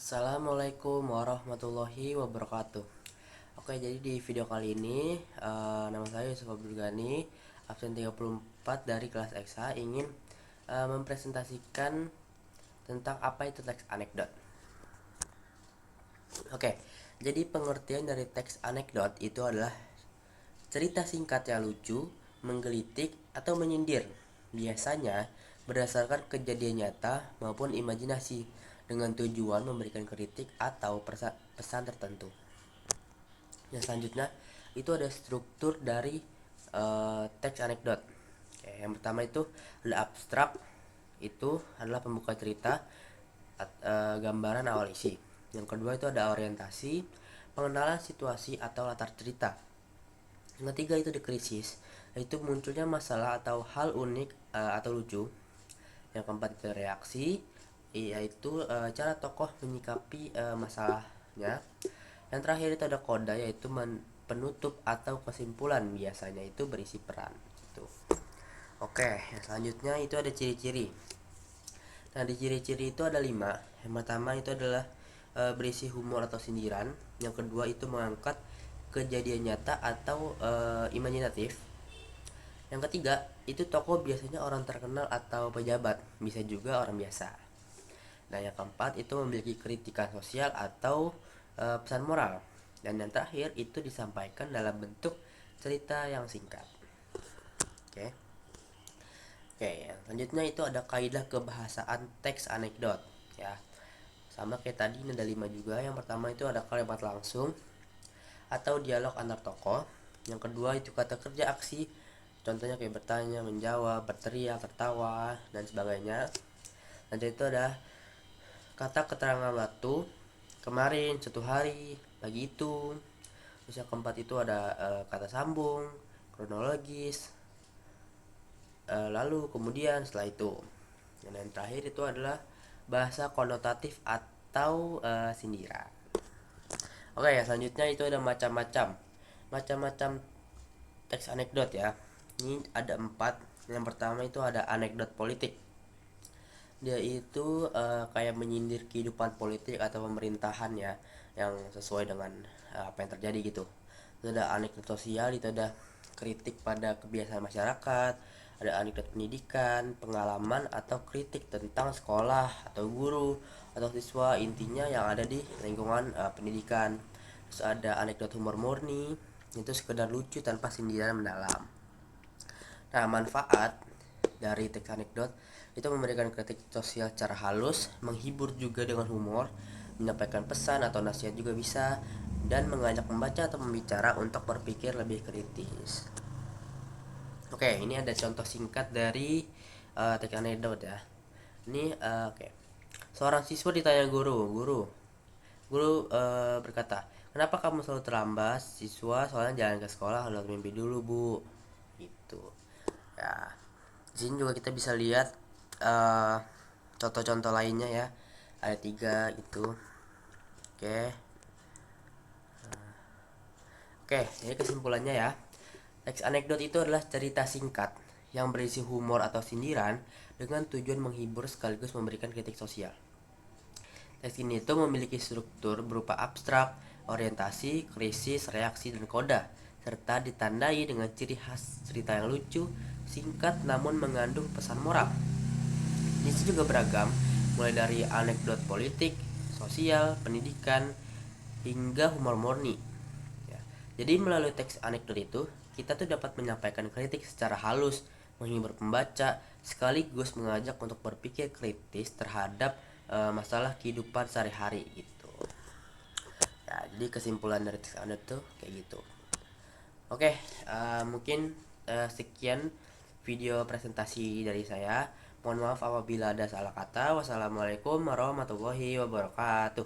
Assalamualaikum warahmatullahi wabarakatuh. Oke, jadi di video kali ini nama saya Yusuf Abdul Ghani, absen 34 dari kelas XH, ingin mempresentasikan tentang apa itu teks anekdot. Oke, jadi pengertian dari teks anekdot itu adalah cerita singkat yang lucu, menggelitik, atau menyindir, biasanya berdasarkan kejadian nyata maupun imajinasi, dengan tujuan memberikan kritik atau pesan tertentu. Yang selanjutnya itu ada struktur dari teks anekdot. Oke, yang pertama itu ada abstrak, itu adalah pembuka cerita, gambaran awal isi. Yang kedua itu ada orientasi, pengenalan situasi atau latar cerita. Yang ketiga itu ada krisis, yaitu munculnya masalah atau hal unik atau lucu. Yang keempat itu reaksi, yaitu cara tokoh menyikapi masalahnya. Yang terakhir itu ada koda, yaitu penutup atau kesimpulan, biasanya itu berisi peran gitu. Oke, yang selanjutnya itu ada ciri-ciri. Nah, di ciri-ciri itu ada 5. Yang pertama itu adalah berisi humor atau sindiran. Yang kedua itu mengangkat kejadian nyata atau imajinatif. Yang ketiga itu tokoh biasanya orang terkenal atau pejabat, bisa juga orang biasa. Nah, yang keempat itu memiliki kritikan sosial atau pesan moral. Dan yang terakhir itu disampaikan dalam bentuk cerita yang singkat. Oke. Oke, yang selanjutnya itu ada kaidah kebahasaan teks anekdot ya. Sama kayak tadi ada 5 juga. Yang pertama itu ada kalimat langsung atau dialog antar tokoh. Yang kedua itu kata kerja aksi, contohnya kayak bertanya, menjawab, berteriak, tertawa, dan sebagainya. Nanti itu ada kata keterangan waktu, kemarin, suatu hari, pagi itu. Terus yang keempat itu ada kata sambung, kronologis, lalu kemudian setelah itu. Dan yang terakhir itu adalah bahasa konotatif atau sindiran. Oke, ya selanjutnya itu ada macam-macam teks anekdot ya. Ini ada 4. Yang pertama itu ada anekdot politik. Dia itu kayak menyindir kehidupan politik atau pemerintahan ya, yang sesuai dengan apa yang terjadi gitu. Itu ada anekdot sosial, itu ada kritik pada kebiasaan masyarakat, ada anekdot pendidikan, pengalaman atau kritik tentang sekolah atau guru atau siswa, intinya yang ada di lingkungan pendidikan. Terus ada anekdot humor murni, itu sekedar lucu tanpa sindiran mendalam. Nah, manfaat dari teks anekdot itu memberikan kritik sosial secara halus, menghibur juga dengan humor, menyampaikan pesan atau nasihat juga bisa, dan mengajak membaca atau membicara untuk berpikir lebih kritis. Oke, ini ada contoh singkat dari teks anekdot ya. Ini oke. Seorang siswa ditanya guru berkata, kenapa kamu selalu terlambat? Siswa, soalnya jalan ke sekolah harus mimpi dulu bu. Gitu ya. Di sini juga kita bisa lihat contoh-contoh lainnya ya. Ada 3 itu. Oke. Oke, jadi kesimpulannya ya. Teks anekdot itu adalah cerita singkat yang berisi humor atau sindiran dengan tujuan menghibur sekaligus memberikan kritik sosial. Teks ini itu memiliki struktur berupa abstrak, orientasi, krisis, reaksi, dan koda, serta ditandai dengan ciri khas cerita yang lucu, singkat namun mengandung pesan moral. Jenis juga beragam, mulai dari anekdot politik, sosial, pendidikan, hingga humor murni. Ya. Jadi melalui teks anekdot itu, kita tuh dapat menyampaikan kritik secara halus, menghibur pembaca, sekaligus mengajak untuk berpikir kritis terhadap masalah kehidupan sehari-hari gitu. Ya, jadi kesimpulan dari teks anekdot tuh kayak gitu. Oke, mungkin sekian video presentasi dari saya. Mohon maaf apabila ada salah kata. Wassalamualaikum warahmatullahi wabarakatuh.